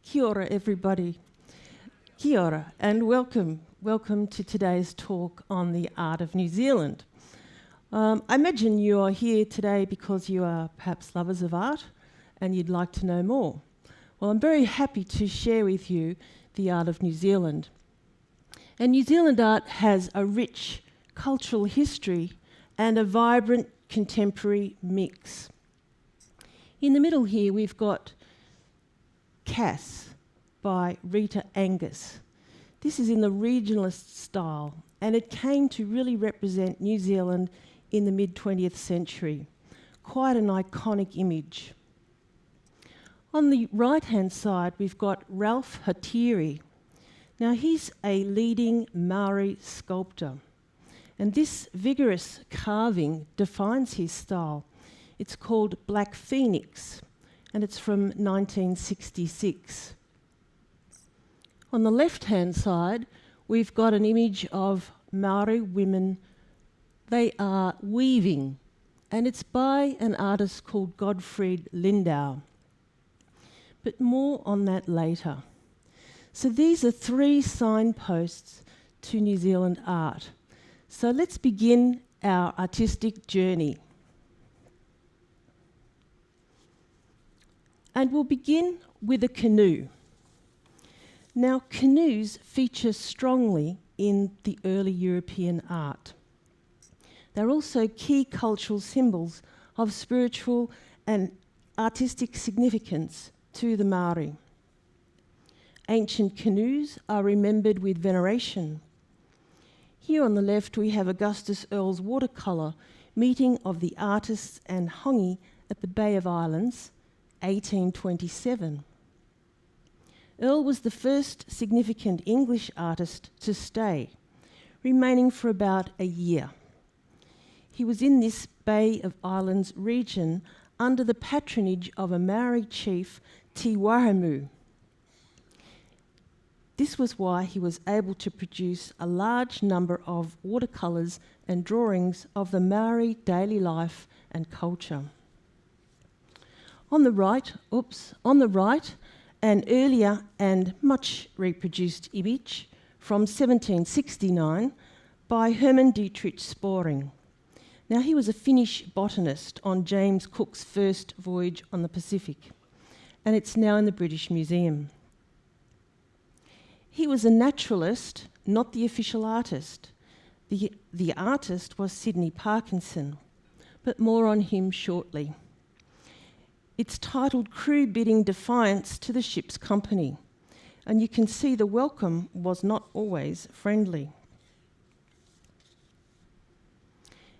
Kia ora everybody. Kia ora and welcome to today's talk on the art of New Zealand. I imagine you are here today because you are perhaps lovers of art and you'd like to know more. Well, I'm very happy to share with you the art of New Zealand. And New Zealand art has a rich cultural history and a vibrant contemporary mix. In the middle here we've got Cass by Rita Angus. This is in the regionalist style and it came to really represent New Zealand in the mid-20th century. Quite an iconic image. On the right-hand side we've got Ralph Hatiri. Now he's a leading Maori sculptor and this vigorous carving defines his style. It's called Black Phoenix and it's from 1966. On the left-hand side, we've got an image of Maori women. They are weaving, and it's by an artist called Gottfried Lindau. But more on that later. So these are three signposts to New Zealand art. So let's begin our artistic journey. And we'll begin with a canoe. Now, canoes feature strongly in the early European art. They're also key cultural symbols of spiritual and artistic significance to the Maori. Ancient canoes are remembered with veneration. Here on the left we have Augustus Earle's watercolour, Meeting of the Artists and Hongi at the Bay of Islands, 1827. Earle was the first significant English artist to stay, remaining for about a year. He was in this Bay of Islands region under the patronage of a Maori chief, Te Wahemu. This was why he was able to produce a large number of watercolours and drawings of the Maori daily life and culture. On the right, an earlier and much reproduced image from 1769 by Herman Dietrich Sporing. Now he was a Finnish botanist on James Cook's first voyage on the Pacific, and it's now in the British Museum. He was a naturalist, not the official artist. The artist was Sydney Parkinson, but more on him shortly. It's titled Crew Bidding Defiance to the Ship's Company, and you can see the welcome was not always friendly.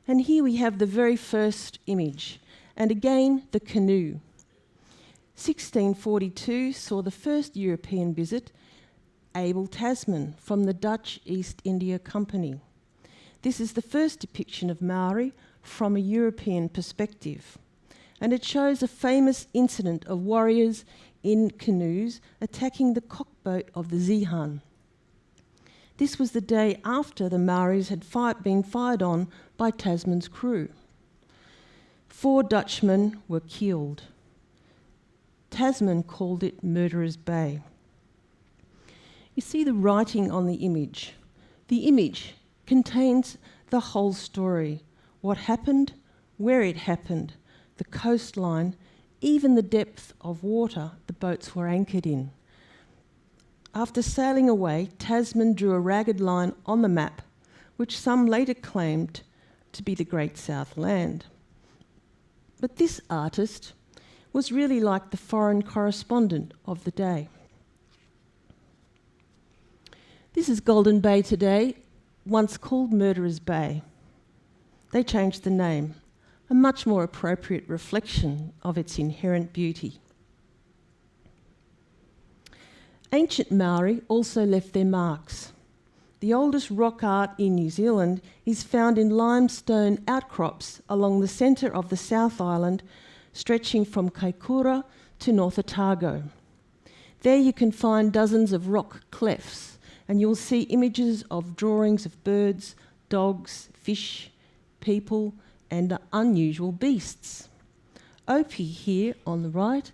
And here we have the very first image, and again the canoe. 1642 saw the first European visit, Abel Tasman from the Dutch East India Company. This is the first depiction of Maori from a European perspective. And it shows a famous incident of warriors in canoes attacking the cockboat of the Zihan. This was the day after the Maoris had been fired on by Tasman's crew. 4 Dutchmen were killed. Tasman called it Murderer's Bay. You see the writing on the image. The image contains the whole story, what happened, where it happened, the coastline, even the depth of water the boats were anchored in. After sailing away, Tasman drew a ragged line on the map, which some later claimed to be the Great South Land. But this artist was really like the foreign correspondent of the day. This is Golden Bay today, once called Murderer's Bay. They changed the name, a much more appropriate reflection of its inherent beauty. Ancient Maori also left their marks. The oldest rock art in New Zealand is found in limestone outcrops along the centre of the South Island, stretching from Kaikoura to North Otago. There you can find dozens of rock clefts, and you'll see images of drawings of birds, dogs, fish, people, and unusual beasts. Opie here on the right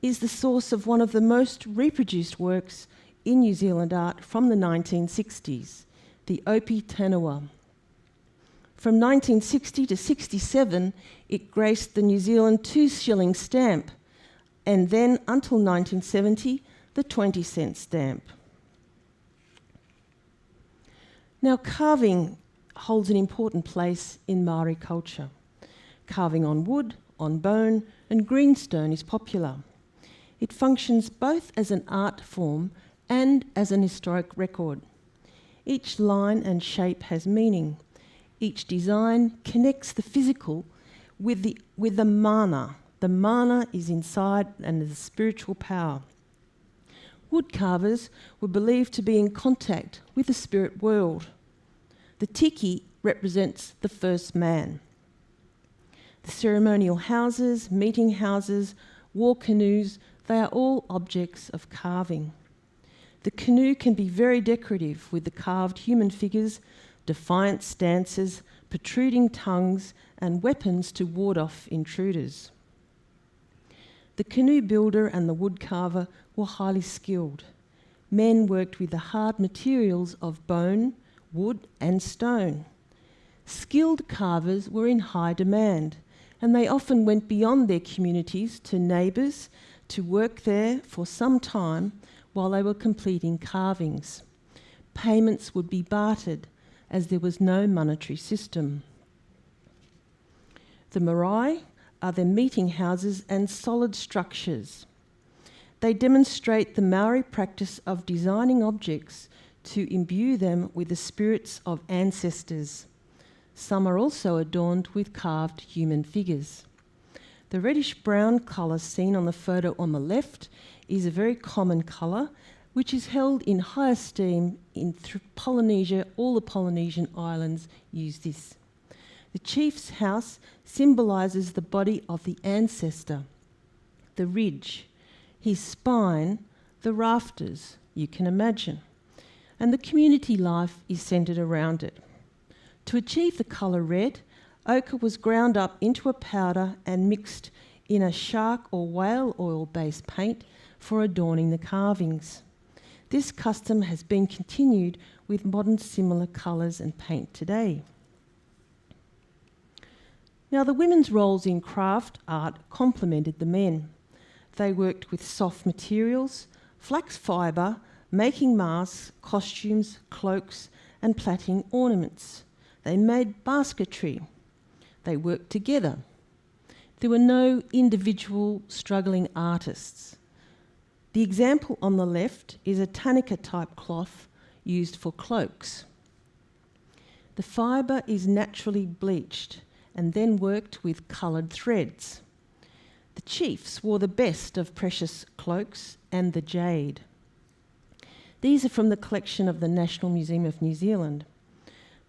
is the source of one of the most reproduced works in New Zealand art from the 1960s, the Opi Tanawa. From 1960 to 67, it graced the New Zealand 2-shilling stamp, and then until 1970, the 20-cent stamp. Now, carving holds an important place in Māori culture. Carving on wood, on bone, and greenstone is popular. It functions both as an art form and as an historic record. Each line and shape has meaning. Each design connects the physical with the mana. The mana is inside and is a spiritual power. Wood carvers were believed to be in contact with the spirit world. The tiki represents the first man. The ceremonial houses, meeting houses, war canoes, they are all objects of carving. The canoe can be very decorative with the carved human figures, defiant stances, protruding tongues, and weapons to ward off intruders. The canoe builder and the wood carver were highly skilled. Men worked with the hard materials of bone, wood, and stone. Skilled carvers were in high demand, and they often went beyond their communities to neighbours to work there for some time while they were completing carvings. Payments would be bartered, as there was no monetary system. The marae are the meeting houses and solid structures. They demonstrate the Maori practice of designing objects to imbue them with the spirits of ancestors. Some are also adorned with carved human figures. The reddish-brown colour seen on the photo on the left is a very common colour, which is held in high esteem in Polynesia. All the Polynesian islands use this. The chief's house symbolises the body of the ancestor, the ridge, his spine, the rafters, you can imagine. And the community life is centred around it. To achieve the colour red, ochre was ground up into a powder and mixed in a shark or whale oil-based paint for adorning the carvings. This custom has been continued with modern similar colours and paint today. Now, the women's roles in craft art complemented the men. They worked with soft materials, flax fibre, making masks, costumes, cloaks, and plaiting ornaments. They made basketry. They worked together. There were no individual struggling artists. The example on the left is a tanika-type cloth used for cloaks. The fibre is naturally bleached and then worked with coloured threads. The chiefs wore the best of precious cloaks and the jade. These are from the collection of the National Museum of New Zealand.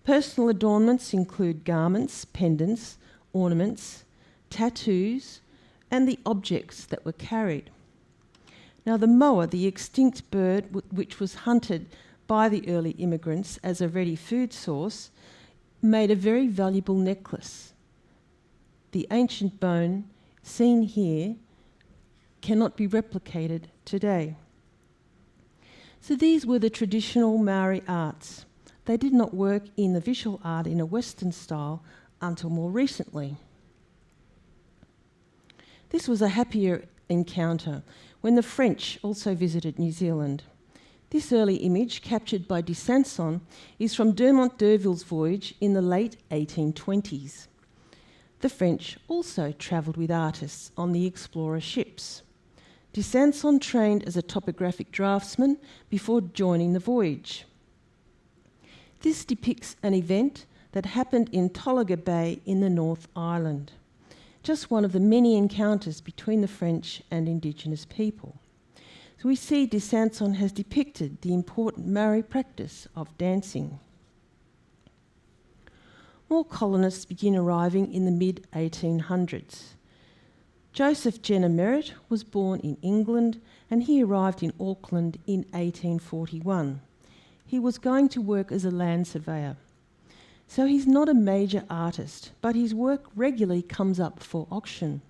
Personal adornments include garments, pendants, ornaments, tattoos, and the objects that were carried. Now, the moa, the extinct bird which was hunted by the early immigrants as a ready food source, made a very valuable necklace. The ancient bone seen here cannot be replicated today. So these were the traditional Maori arts. They did not work in the visual art in a Western style until more recently. This was a happier encounter when the French also visited New Zealand. This early image, captured by de Sanson, is from Dumont d'Urville's voyage in the late 1820s. The French also travelled with artists on the explorer ships. De Sanson trained as a topographic draftsman before joining the voyage. This depicts an event that happened in Tolaga Bay in the North Island, just one of the many encounters between the French and Indigenous people. So we see de Sanson has depicted the important Maori practice of dancing. More colonists begin arriving in the mid-1800s. Joseph Jenner Merritt was born in England and he arrived in Auckland in 1841. He was going to work as a land surveyor. So he's not a major artist, but his work regularly comes up for auction.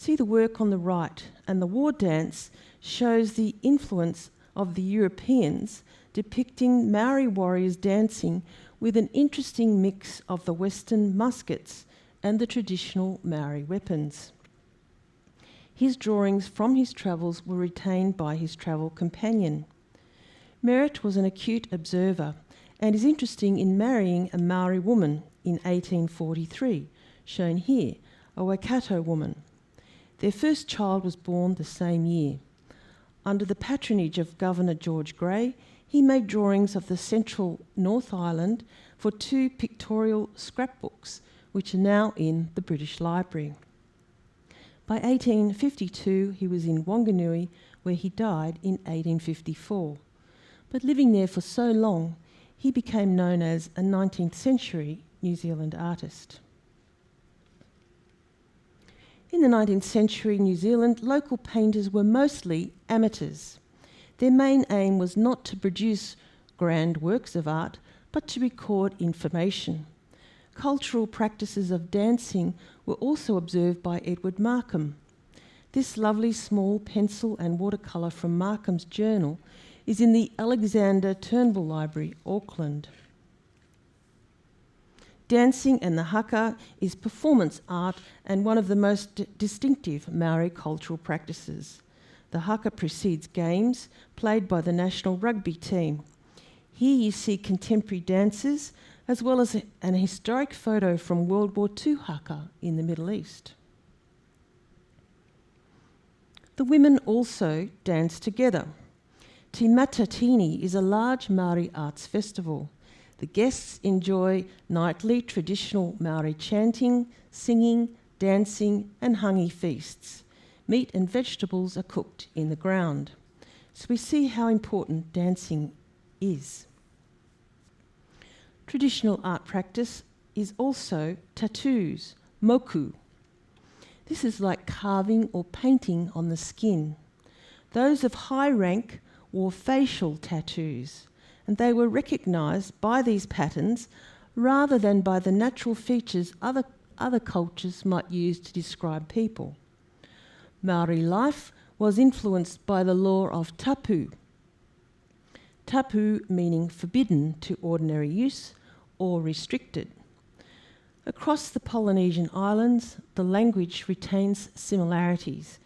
See the work on the right, and the war dance shows the influence of the Europeans, depicting Maori warriors dancing with an interesting mix of the Western muskets and the traditional Maori weapons. His drawings from his travels were retained by his travel companion. Merritt was an acute observer and is interesting in marrying a Maori woman in 1843, shown here, a Waikato woman. Their first child was born the same year. Under the patronage of Governor George Grey, he made drawings of the central North Island for 2 pictorial scrapbooks, which are now in the British Library. By 1852, he was in Wanganui, where he died in 1854. But living there for so long, he became known as a 19th century New Zealand artist. In the 19th century New Zealand, local painters were mostly amateurs. Their main aim was not to produce grand works of art, but to record information. Cultural practices of dancing were also observed by Edward Markham. This lovely small pencil and watercolour from Markham's journal is in the Alexander Turnbull Library, Auckland. Dancing and the haka is performance art and one of the most distinctive Maori cultural practices. The haka precedes games played by the national rugby team. Here you see contemporary dances as well as an historic photo from World War II haka in the Middle East. The women also dance together. Te Matatini is a large Maori arts festival. The guests enjoy nightly traditional Maori chanting, singing, dancing and hangi feasts. Meat and vegetables are cooked in the ground. So we see how important dancing is. Traditional art practice is also tattoos, moku. This is like carving or painting on the skin. Those of high rank wore facial tattoos, and they were recognised by these patterns rather than by the natural features other cultures might use to describe people. Maori life was influenced by the law of tapu. Tapu meaning forbidden to ordinary use or restricted. Across the Polynesian islands, the language retains similarities.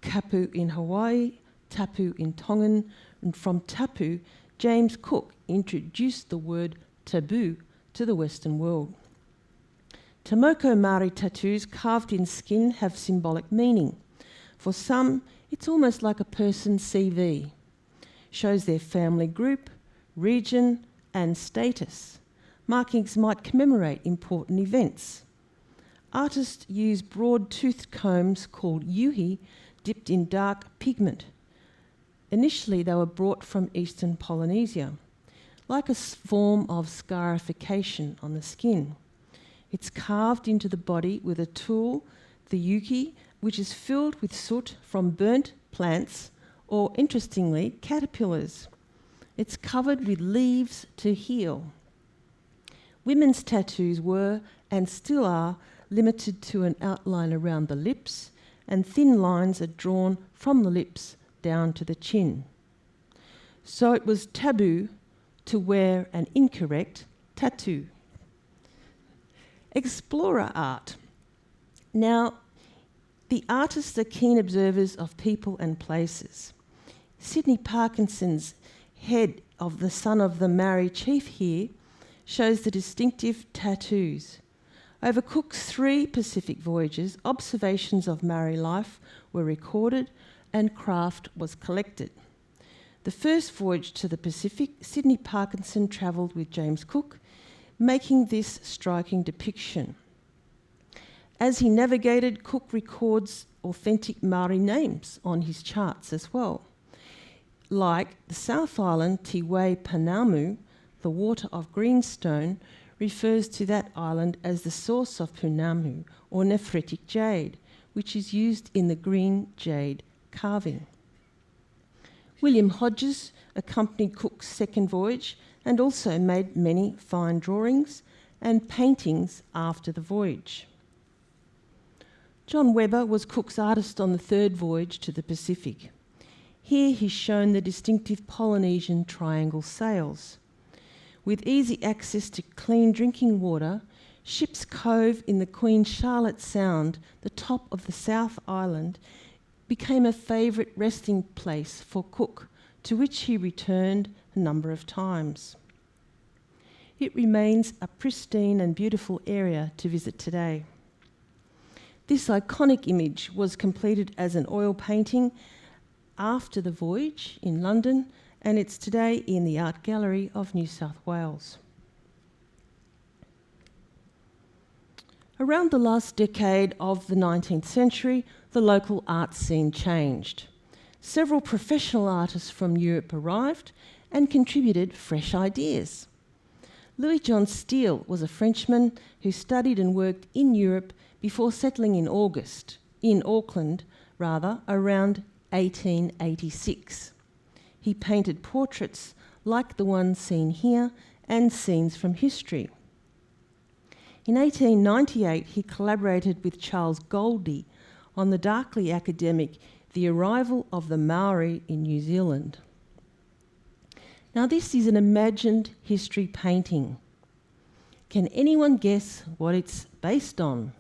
Kapu in Hawaii, tapu in Tongan, and from tapu, James Cook introduced the word taboo to the Western world. Tomoko Māori tattoos carved in skin have symbolic meaning. For some, it's almost like a person's CV. Shows their family group, region, and status. Markings might commemorate important events. Artists use broad-toothed combs called yuhi, dipped in dark pigment. Initially, they were brought from eastern Polynesia, like a form of scarification on the skin. It's carved into the body with a tool, the yuki, which is filled with soot from burnt plants or, interestingly, caterpillars. It's covered with leaves to heal. Women's tattoos were, and still are, limited to an outline around the lips, and thin lines are drawn from the lips down to the chin. So it was taboo to wear an incorrect tattoo. Explorer art. Now, the artists are keen observers of people and places. Sydney Parkinson's head of the son of the Maori chief here shows the distinctive tattoos. Over Cook's 3 Pacific voyages, observations of Maori life were recorded and craft was collected. The first voyage to the Pacific, Sydney Parkinson travelled with James Cook, making this striking depiction. As he navigated, Cook records authentic Maori names on his charts as well. Like the South Island, Te Wai Panamu, the water of greenstone, refers to that island as the source of punamu, or nephritic jade, which is used in the green jade carving. William Hodges accompanied Cook's second voyage and also made many fine drawings and paintings after the voyage. John Webber was Cook's artist on the third voyage to the Pacific. Here he's shown the distinctive Polynesian triangle sails. With easy access to clean drinking water, Ship's Cove in the Queen Charlotte Sound, the top of the South Island, became a favourite resting place for Cook, to which he returned a number of times. It remains a pristine and beautiful area to visit today. This iconic image was completed as an oil painting after the voyage in London, and it's today in the Art Gallery of New South Wales. Around the last decade of the 19th century, the local art scene changed. Several professional artists from Europe arrived and contributed fresh ideas. Louis John Steele was a Frenchman who studied and worked in Europe before settling in Auckland, around 1886. He painted portraits like the one seen here and scenes from history. In 1898, he collaborated with Charles Goldie on the darkly academic The Arrival of the Maori in New Zealand. Now, this is an imagined history painting. Can anyone guess what it's based on?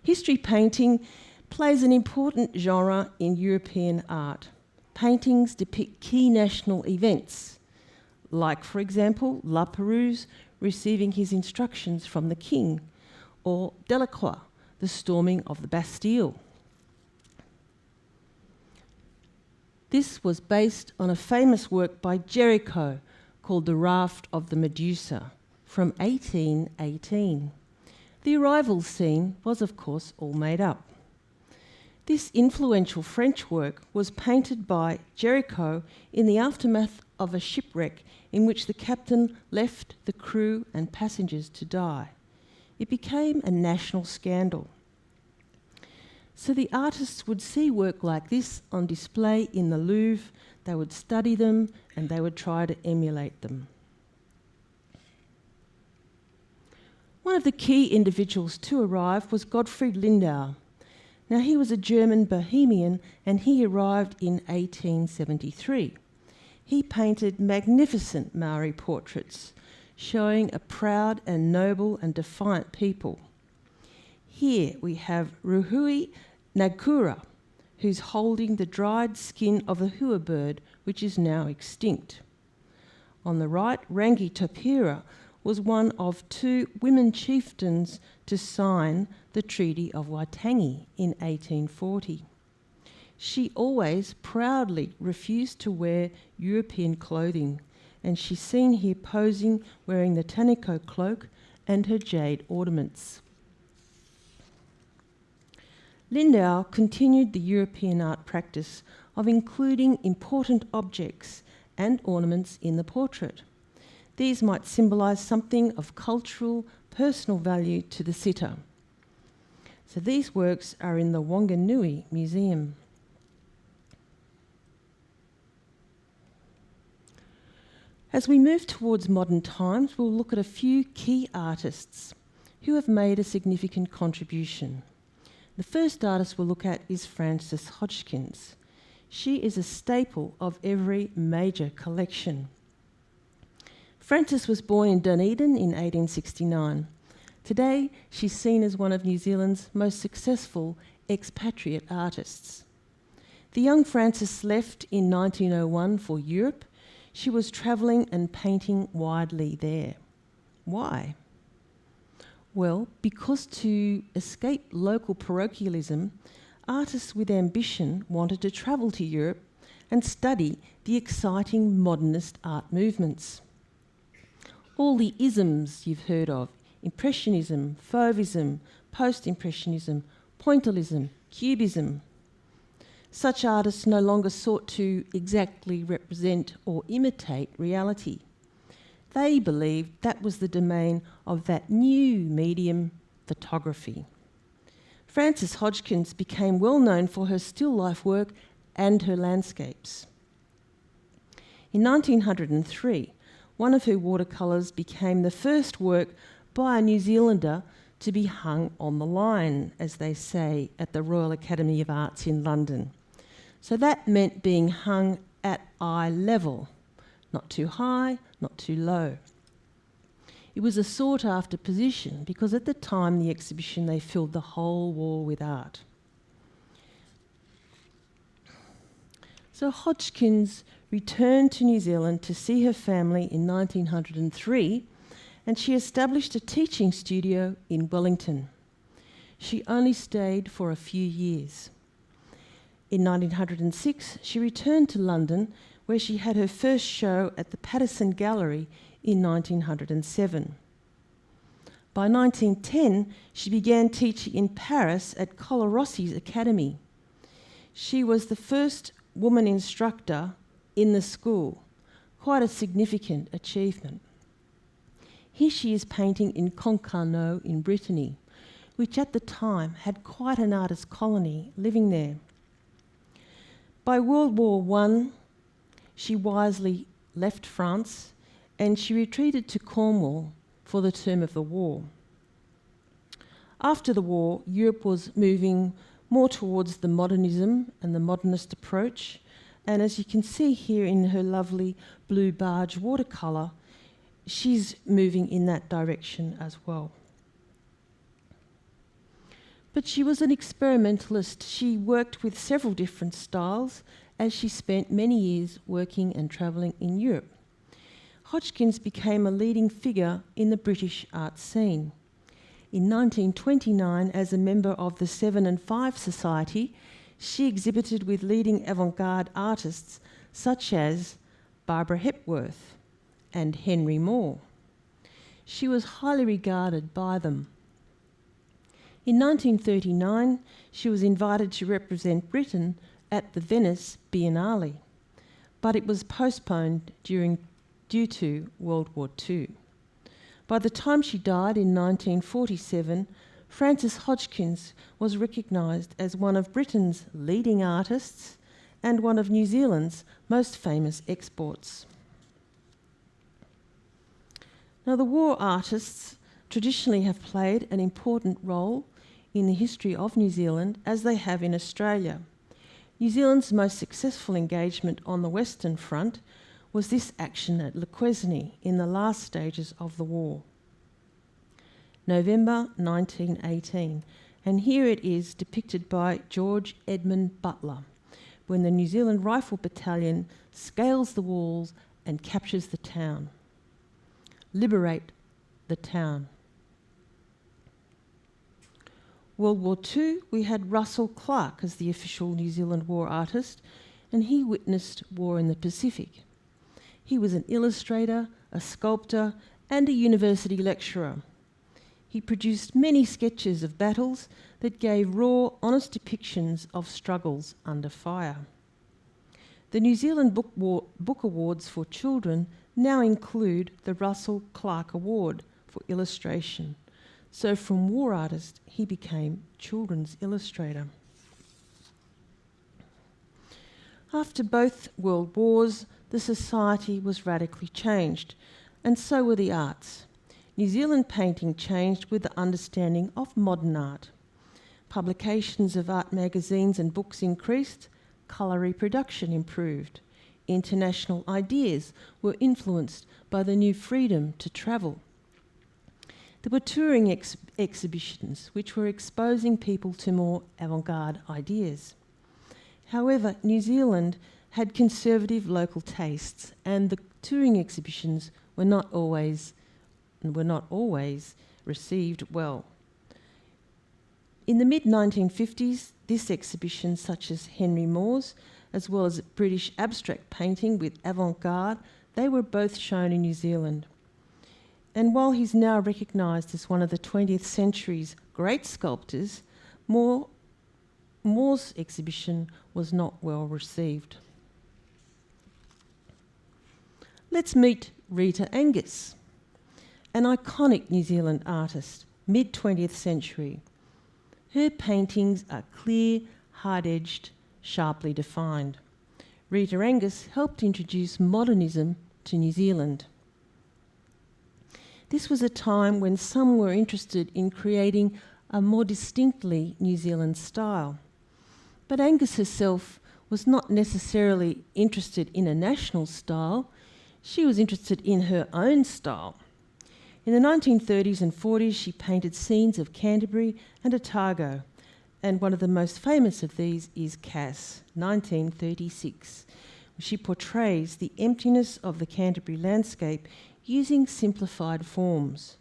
History painting plays an important genre in European art. Paintings depict key national events, like, for example, La Perouse receiving his instructions from the king, or Delacroix, the storming of the Bastille. This was based on a famous work by Jericho called The Raft of the Medusa from 1818. The arrival scene was, of course, all made up. This influential French work was painted by Jericho in the aftermath of a shipwreck in which the captain left the crew and passengers to die. It became a national scandal. So the artists would see work like this on display in the Louvre, they would study them, and they would try to emulate them. One of the key individuals to arrive was Gottfried Lindau. Now, he was a German bohemian, and he arrived in 1873. He painted magnificent Maori portraits, showing a proud and noble and defiant people. Here we have Ruhui Nagura, who's holding the dried skin of a hua bird, which is now extinct. On the right, Rangi Topira was one of two women chieftains to sign the Treaty of Waitangi in 1840. She always proudly refused to wear European clothing, and she's seen here posing wearing the Taniko cloak and her jade ornaments. Lindau continued the European art practice of including important objects and ornaments in the portrait. These might symbolise something of cultural, personal value to the sitter. So these works are in the Wanganui Museum. As we move towards modern times, we'll look at a few key artists who have made a significant contribution. The first artist we'll look at is Frances Hodgkins. She is a staple of every major collection. Frances was born in Dunedin in 1869. Today, she's seen as one of New Zealand's most successful expatriate artists. The young Frances left in 1901 for Europe. She was travelling and painting widely there. Why? Well, because to escape local parochialism, artists with ambition wanted to travel to Europe and study the exciting modernist art movements. All the isms you've heard of, Impressionism, Fauvism, Post-Impressionism, Pointillism, Cubism. Such artists no longer sought to exactly represent or imitate reality. They believed that was the domain of that new medium, photography. Frances Hodgkins became well known for her still life work and her landscapes. In 1903, one of her watercolours became the first work by a New Zealander to be hung on the line, as they say, at the Royal Academy of Arts in London. So that meant being hung at eye level, not too high, not too low. It was a sought-after position because at the time the exhibition they filled the whole wall with art. So Hodgkins returned to New Zealand to see her family in 1903, and she established a teaching studio in Wellington. She only stayed for a few years. In 1906, she returned to London, where she had her first show at the Paterson Gallery in 1907. By 1910, she began teaching in Paris at Collarossi's Academy. She was the first woman instructor in the school, quite a significant achievement. Here she is painting in Concarneau in Brittany, which at the time had quite an artist colony living there. By World War I, she wisely left France and she retreated to Cornwall for the term of the war. After the war, Europe was moving more towards the modernism and the modernist approach, and as you can see here in her lovely blue barge watercolour, she's moving in that direction as well. But she was an experimentalist. She worked with several different styles as she spent many years working and travelling in Europe. Hodgkins became a leading figure in the British art scene. In 1929, as a member of the 7 and 5 Society, she exhibited with leading avant-garde artists such as Barbara Hepworth and Henry Moore. She was highly regarded by them. In 1939, she was invited to represent Britain at the Venice Biennale, but it was postponed due to World War II. By the time she died in 1947, Frances Hodgkins was recognised as one of Britain's leading artists and one of New Zealand's most famous exports. Now, the war artists traditionally have played an important role in the history of New Zealand, as they have in Australia. New Zealand's most successful engagement on the Western Front was this action at Lequesne in the last stages of the war. November 1918, and here it is depicted by George Edmund Butler, when the New Zealand Rifle Battalion scales the walls and captures the town. Liberate the town. World War II, we had Russell Clark as the official New Zealand war artist, and he witnessed war in the Pacific. He was an illustrator, a sculptor, and a university lecturer. He produced many sketches of battles that gave raw, honest depictions of struggles under fire. The New Zealand Book Awards for Children now include the Russell Clark Award for illustration. So from war artist, he became children's illustrator. After both world wars, the society was radically changed, and so were the arts. New Zealand painting changed with the understanding of modern art. Publications of art magazines and books increased, colour reproduction improved. International ideas were influenced by the new freedom to travel. There were touring exhibitions which were exposing people to more avant-garde ideas. However, New Zealand had conservative local tastes, and the touring exhibitions were not always received well. In the mid-1950s, this exhibition, such as Henry Moore's, as well as British abstract painting with avant-garde, they were both shown in New Zealand. And while he's now recognised as one of the 20th century's great sculptors, Moore's exhibition was not well received. Let's meet Rita Angus, an iconic New Zealand artist, mid-20th century. Her paintings are clear, hard-edged, sharply defined. Rita Angus helped introduce modernism to New Zealand. This was a time when some were interested in creating a more distinctly New Zealand style. But Angus herself was not necessarily interested in a national style. She was interested in her own style. In the 1930s and 40s, she painted scenes of Canterbury and Otago, and one of the most famous of these is Cass, 1936. She portrays the emptiness of the Canterbury landscape using simplified forms.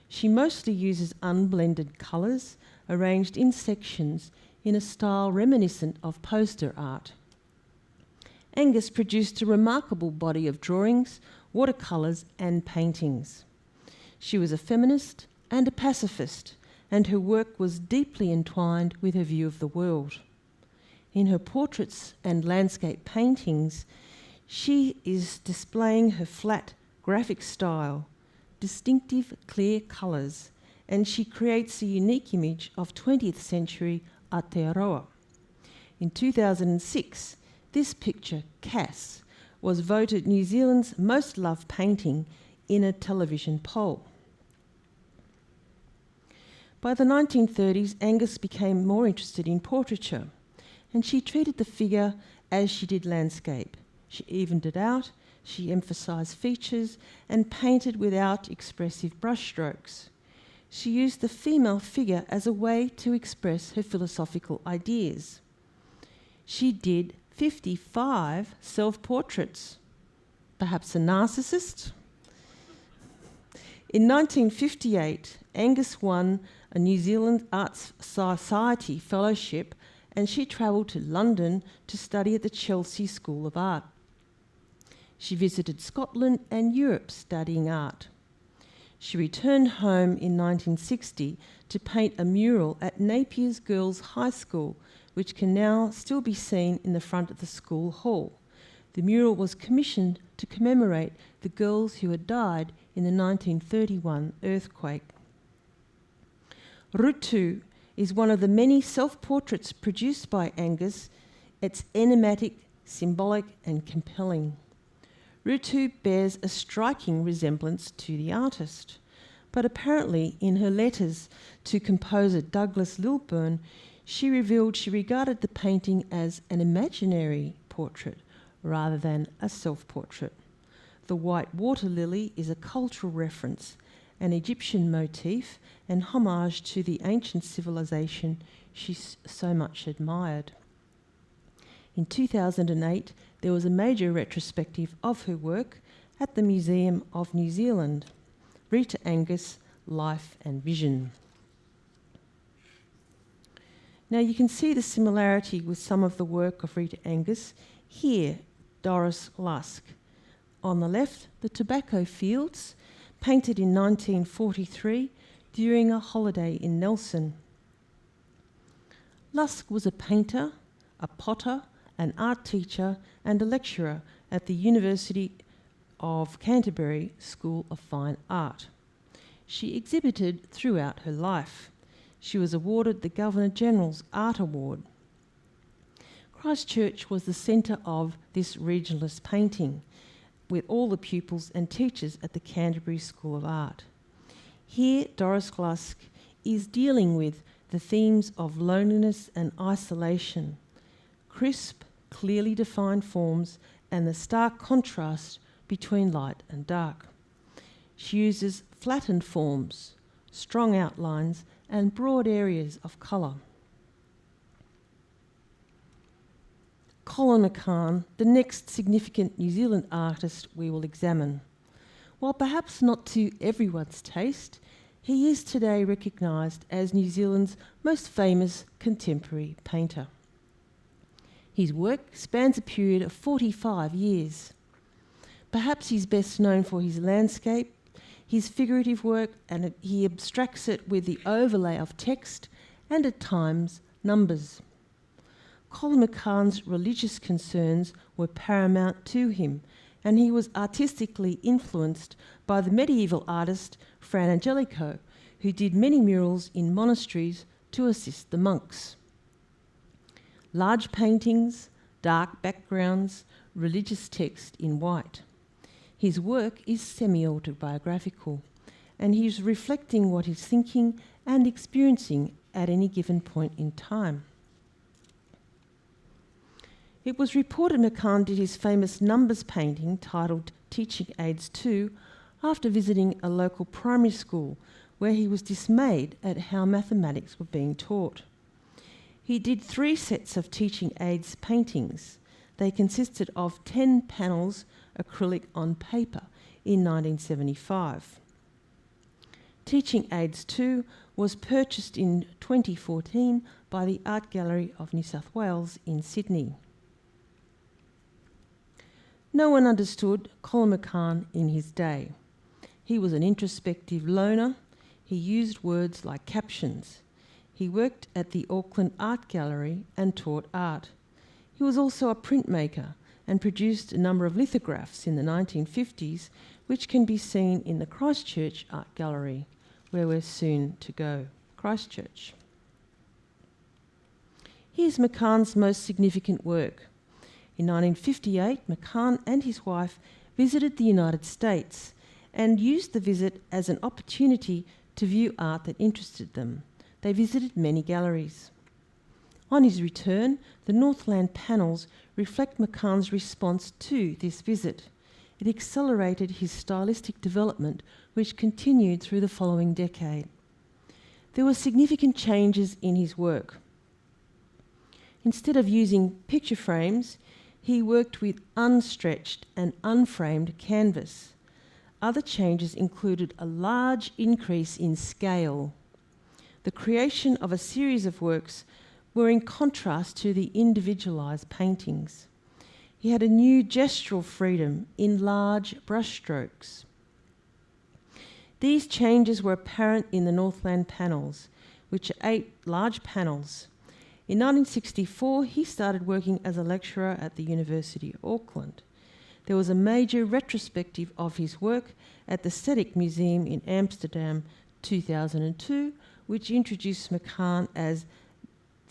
She mostly uses unblended colours arranged in sections in a style reminiscent of poster art. Angus produced a remarkable body of drawings, watercolours and paintings. She was a feminist and a pacifist, and her work was deeply entwined with her view of the world. In her portraits and landscape paintings, she is displaying her flat, graphic style, distinctive, clear colours, and she creates a unique image of 20th century Aotearoa. In 2006, this picture, Cass, was voted New Zealand's most loved painting in a television poll. By the 1930s, Angus became more interested in portraiture, and she treated the figure as she did landscape. She evened it out, she emphasised features, and painted without expressive brushstrokes. She used the female figure as a way to express her philosophical ideas. She did 55 self-portraits. Perhaps a narcissist? In 1958, Angus won a New Zealand Arts Society fellowship, and she travelled to London to study at the Chelsea School of Art. She visited Scotland and Europe studying art. She returned home in 1960 to paint a mural at Napier's Girls' High School, which can now still be seen in the front of the school hall. The mural was commissioned to commemorate the girls who had died in the 1931 earthquake. Rutu is one of the many self-portraits produced by Angus. It's enigmatic, symbolic and compelling. Rutu bears a striking resemblance to the artist, but apparently in her letters to composer Douglas Lilburn, she revealed she regarded the painting as an imaginary portrait rather than a self-portrait. The white water lily is a cultural reference, an Egyptian motif, and homage to the ancient civilization she so much admired. In 2008, there was a major retrospective of her work at the Museum of New Zealand. Rita Angus, Life and Vision. Now you can see the similarity with some of the work of Rita Angus. Here, Doris Lusk. On the left, the tobacco fields, painted in 1943 during a holiday in Nelson. Lusk was a painter, a potter, an art teacher and a lecturer at the University of Canterbury School of Fine Art. She exhibited throughout her life. She was awarded the Governor-General's Art Award. Christchurch was the centre of this regionalist painting, with all the pupils and teachers at the Canterbury School of Art. Here, Doris Lusk is dealing with the themes of loneliness and isolation, crisp, clearly defined forms, and the stark contrast between light and dark. She uses flattened forms, strong outlines, and broad areas of colour. Colin McCann, the next significant New Zealand artist we will examine. While perhaps not to everyone's taste, he is today recognised as New Zealand's most famous contemporary painter. His work spans a period of 45 years. Perhaps he's best known for his landscape, his figurative work, and he abstracts it with the overlay of text and, at times, numbers. Colin McCann's religious concerns were paramount to him, and he was artistically influenced by the medieval artist Fra Angelico, who did many murals in monasteries to assist the monks. Large paintings, dark backgrounds, religious text in white. His work is semi-autobiographical, and he's reflecting what he's thinking and experiencing at any given point in time. It was reported McCann did his famous numbers painting titled Teaching Aids 2 after visiting a local primary school where he was dismayed at how mathematics were being taught. He did 3 sets of Teaching Aids paintings. They consisted of 10 panels acrylic on paper in 1975. Teaching Aids 2 was purchased in 2014 by the Art Gallery of New South Wales in Sydney. No one understood Colin McCann in his day. He was an introspective loner. He used words like captions. He worked at the Auckland Art Gallery and taught art. He was also a printmaker and produced a number of lithographs in the 1950s, which can be seen in the Christchurch Art Gallery, where we're soon to go, Christchurch. Here's McCann's most significant work. In 1958, McCann and his wife visited the United States and used the visit as an opportunity to view art that interested them. They visited many galleries. On his return, the Northland panels reflect McCann's response to this visit. It accelerated his stylistic development, which continued through the following decade. There were significant changes in his work. Instead of using picture frames, he worked with unstretched and unframed canvas. Other changes included a large increase in scale. The creation of a series of works were in contrast to the individualised paintings. He had a new gestural freedom in large brushstrokes. These changes were apparent in the Northland panels, which are 8 large panels. In 1964, he started working as a lecturer at the University of Auckland. There was a major retrospective of his work at the Stedelijk Museum in Amsterdam 2002, which introduced McCann as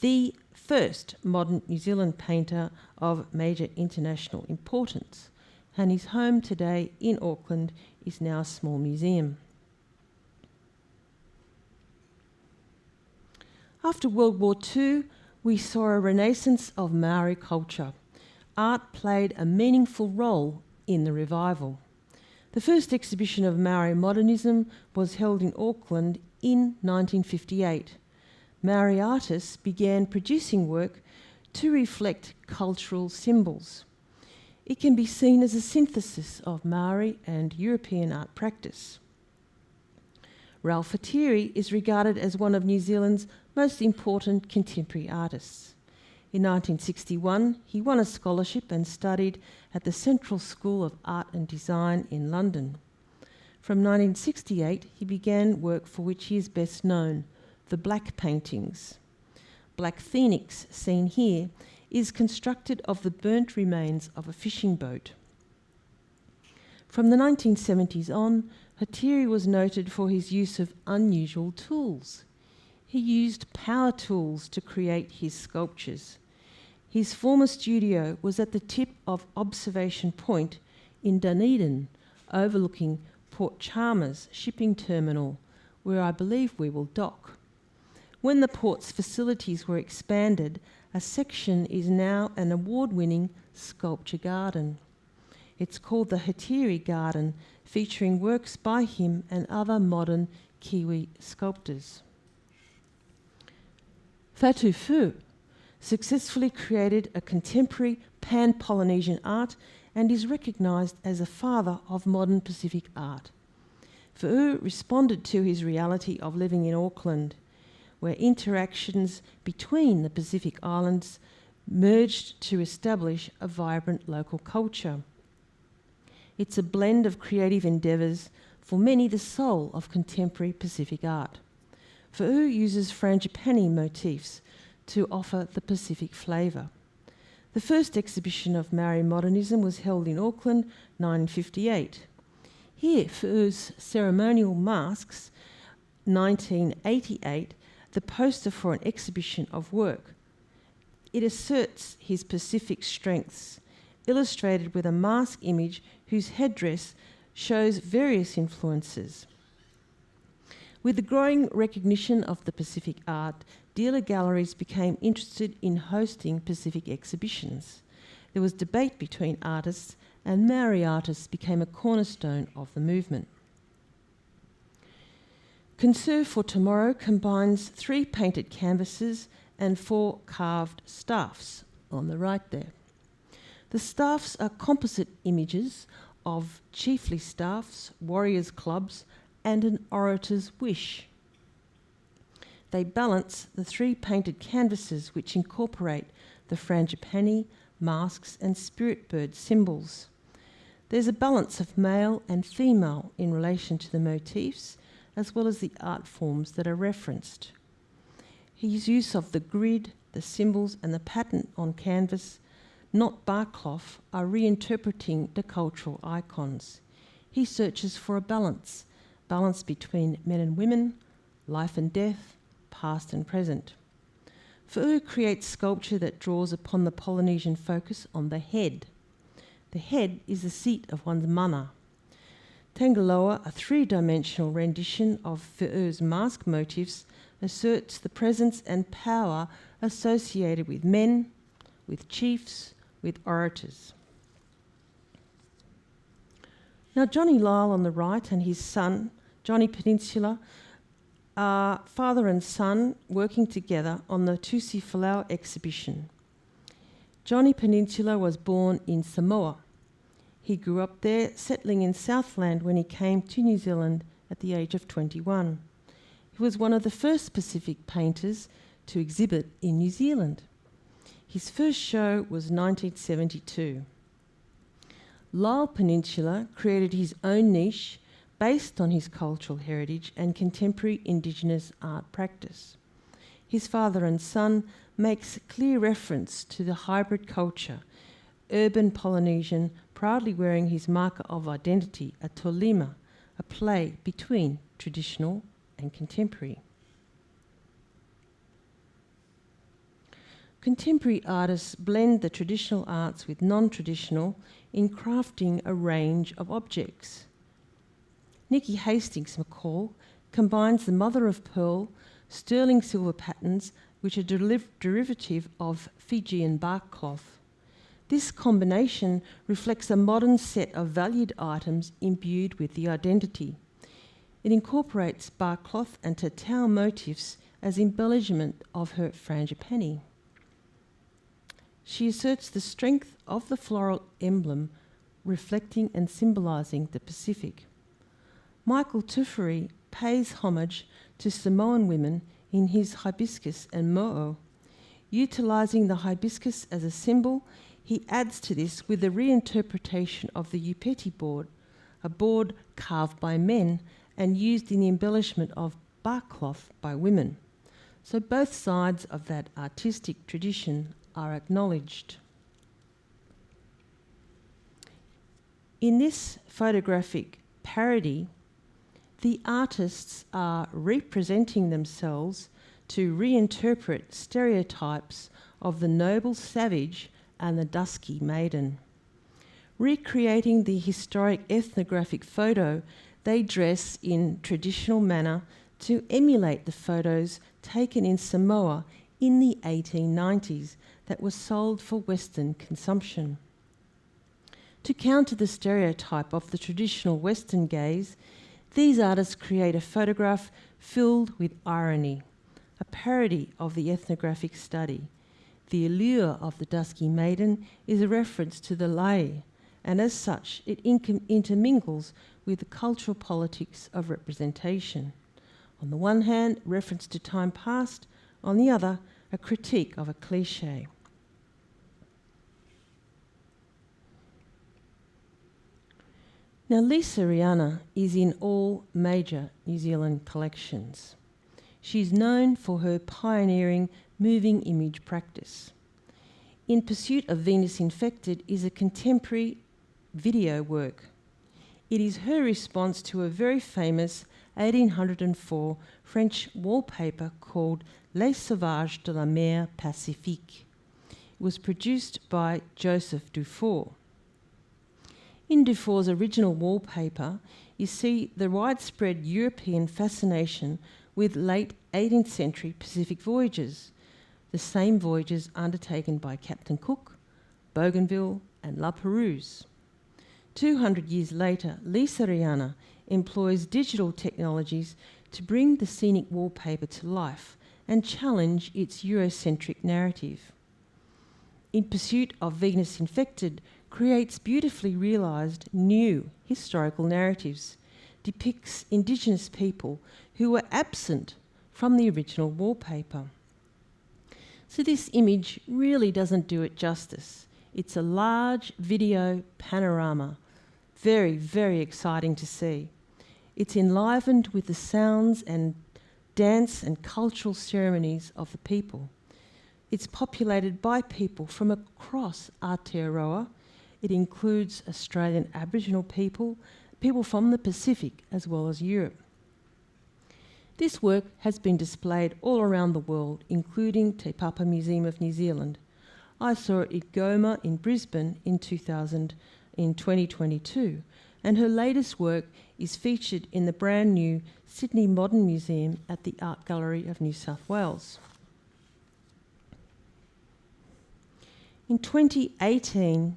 the first modern New Zealand painter of major international importance, and his home today in Auckland is now a small museum. After World War II, we saw a renaissance of Maori culture. Art played a meaningful role in the revival. The first exhibition of Maori modernism was held in Auckland in 1958. Maori artists began producing work to reflect cultural symbols. It can be seen as a synthesis of Maori and European art practice. Ralph Hatiri is regarded as one of New Zealand's most important contemporary artists. In 1961, he won a scholarship and studied at the Central School of Art and Design in London. From 1968, he began work for which he is best known, the Black paintings. Black Phoenix, seen here, is constructed of the burnt remains of a fishing boat. From the 1970s on, Hatiri was noted for his use of unusual tools. He used power tools to create his sculptures. His former studio was at the tip of Observation Point in Dunedin, overlooking Port Chalmers shipping terminal, where I believe we will dock. When the port's facilities were expanded, a section is now an award-winning sculpture garden. It's called the Hatiri Garden, featuring works by him and other modern Kiwi sculptors. Fatu Fu successfully created a contemporary pan-Polynesian art and is recognised as a father of modern Pacific art. Fa'u responded to his reality of living in Auckland, where interactions between the Pacific Islands merged to establish a vibrant local culture. It's a blend of creative endeavours, for many the soul of contemporary Pacific art. Fa'u uses frangipani motifs to offer the Pacific flavour. The first exhibition of Maori modernism was held in Auckland, 1958. Here, Fa'u's ceremonial masks, 1988, the poster for an exhibition of work. It asserts his Pacific strengths, illustrated with a mask image whose headdress shows various influences. With the growing recognition of the Pacific art, dealer galleries became interested in hosting Pacific exhibitions. There was debate between artists, and Maori artists became a cornerstone of the movement. Conserve for Tomorrow combines 3 painted canvases and 4 carved staffs on the right there. The staffs are composite images of chiefly staffs, warriors' clubs, and an orator's wish. They balance the 3 painted canvases which incorporate the frangipani, masks, and spirit bird symbols. There's a balance of male and female in relation to the motifs, as well as the art forms that are referenced. His use of the grid, the symbols, and the pattern on canvas, not barcloth, are reinterpreting the cultural icons. He searches for a balance between men and women, life and death, past and present. Fu'u creates sculpture that draws upon the Polynesian focus on the head. The head is the seat of one's mana. Tangaloa, a 3-dimensional rendition of Fu'u's mask motifs, asserts the presence and power associated with men, with chiefs, with orators. Now, Johnny Lyle on the right and his son, Johnny Peninsula, are father and son working together on the Tusi Falau exhibition. Johnny Peninsula was born in Samoa. He grew up there, settling in Southland when he came to New Zealand at the age of 21. He was one of the first Pacific painters to exhibit in New Zealand. His first show was 1972. Lyle Peninsula created his own niche based on his cultural heritage and contemporary Indigenous art practice. His father and son makes clear reference to the hybrid culture, urban Polynesian, proudly wearing his marker of identity, a tolima, a play between traditional and contemporary. Contemporary artists blend the traditional arts with non-traditional in crafting a range of objects. Nikki Hastings McCall combines the mother of pearl, sterling silver patterns, which are derivative of Fijian bark cloth. This combination reflects a modern set of valued items imbued with the identity. It incorporates bark cloth and tatau motifs as embellishment of her frangipani. She asserts the strength of the floral emblem, reflecting and symbolising the Pacific. Michael Tufari pays homage to Samoan women in his hibiscus and mo'o. Utilising the hibiscus as a symbol, he adds to this with the reinterpretation of the upeti board, a board carved by men and used in the embellishment of bark cloth by women. So both sides of that artistic tradition are acknowledged. In this photographic parody, the artists are representing themselves to reinterpret stereotypes of the noble savage and the dusky maiden. Recreating the historic ethnographic photo, they dress in traditional manner to emulate the photos taken in Samoa in the 1890s that were sold for Western consumption. To counter the stereotype of the traditional Western gaze, these artists create a photograph filled with irony, a parody of the ethnographic study. The allure of the dusky maiden is a reference to the lai, and as such, it intermingles with the cultural politics of representation. On the one hand, reference to time past, on the other, a critique of a cliché. Now, Lisa Rihanna is in all major New Zealand collections. She's known for her pioneering moving image practice. In Pursuit of Venus Infected is a contemporary video work. It is her response to a very famous 1804 French wallpaper called Les Sauvages de la Mer Pacifique. It was produced by Joseph Dufour. In Dufour's original wallpaper, you see the widespread European fascination with late 18th century Pacific voyages, the same voyages undertaken by Captain Cook, Bougainville and La Perouse. 200 years later, Lisa Rihanna employs digital technologies to bring the scenic wallpaper to life and challenge its Eurocentric narrative. In Pursuit of Venus Infected creates beautifully realised new historical narratives, depicts Indigenous people who were absent from the original wallpaper. So this image really doesn't do it justice. It's a large video panorama, very, very exciting to see. It's enlivened with the sounds and dance and cultural ceremonies of the people. It's populated by people from across Aotearoa. It includes Australian Aboriginal people, people from the Pacific as well as Europe. This work has been displayed all around the world, including Te Papa Museum of New Zealand. I saw it at Goma in Brisbane in 2022, and her latest work is featured in the brand new Sydney Modern Museum at the Art Gallery of New South Wales. In 2018,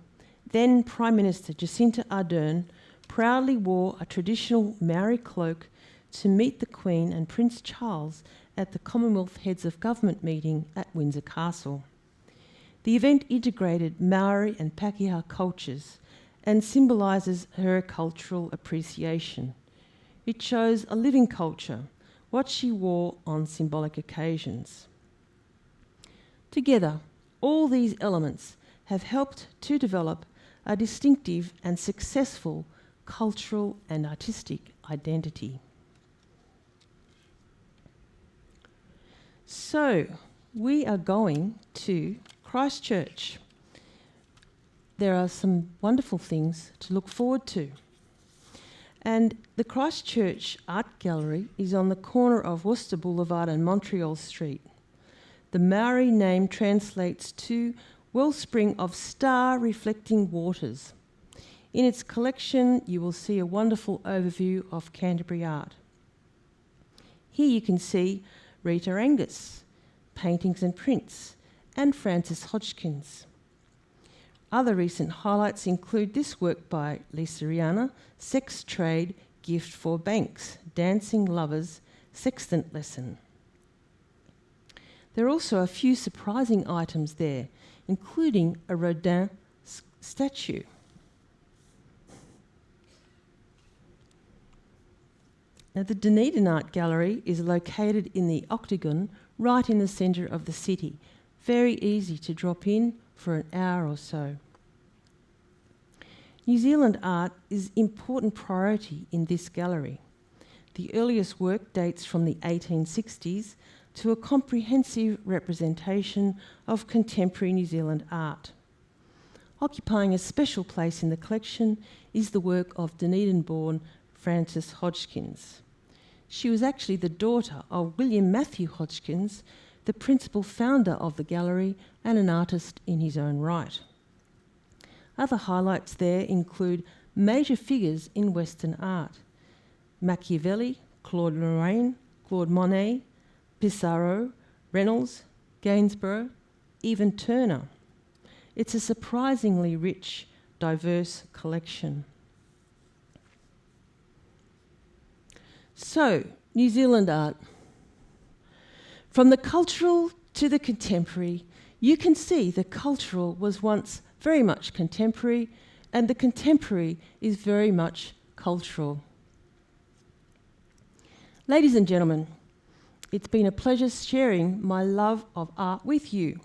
then Prime Minister Jacinta Ardern proudly wore a traditional Maori cloak to meet the Queen and Prince Charles at the Commonwealth Heads of Government meeting at Windsor Castle. The event integrated Maori and Pākehā cultures and symbolises her cultural appreciation. It shows a living culture, what she wore on symbolic occasions. Together, all these elements have helped to develop a distinctive and successful cultural and artistic identity. So, we are going to Christchurch. There are some wonderful things to look forward to. And the Christchurch Art Gallery is on the corner of Worcester Boulevard and Montreal Street. The Maori name translates to wellspring of star-reflecting waters. In its collection, you will see a wonderful overview of Canterbury art. Here you can see Rita Angus, paintings and prints, and Frances Hodgkins. Other recent highlights include this work by Lisa Rihanna, Sex Trade, Gift for Banks, Dancing Lovers, Sextant Lesson. There are also a few surprising items there, including a Rodin statue. Now, the Dunedin Art Gallery is located in the Octagon, right in the centre of the city. Very easy to drop in for an hour or so. New Zealand art is important priority in this gallery. The earliest work dates from the 1860s to a comprehensive representation of contemporary New Zealand art. Occupying a special place in the collection is the work of Dunedin-born Frances Hodgkins. She was actually the daughter of William Matthew Hodgkins, the principal founder of the gallery and an artist in his own right. Other highlights there include major figures in Western art: Machiavelli, Claude Lorraine, Claude Monet, Pissarro, Reynolds, Gainsborough, even Turner. It's a surprisingly rich, diverse collection. So, New Zealand art. From the cultural to the contemporary, you can see the cultural was once very much contemporary, and the contemporary is very much cultural. Ladies and gentlemen, it's been a pleasure sharing my love of art with you.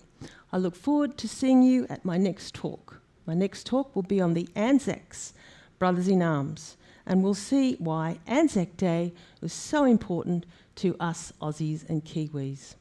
I look forward to seeing you at my next talk. My next talk will be on the Anzacs, Brothers in Arms, and we'll see why Anzac Day was so important to us Aussies and Kiwis.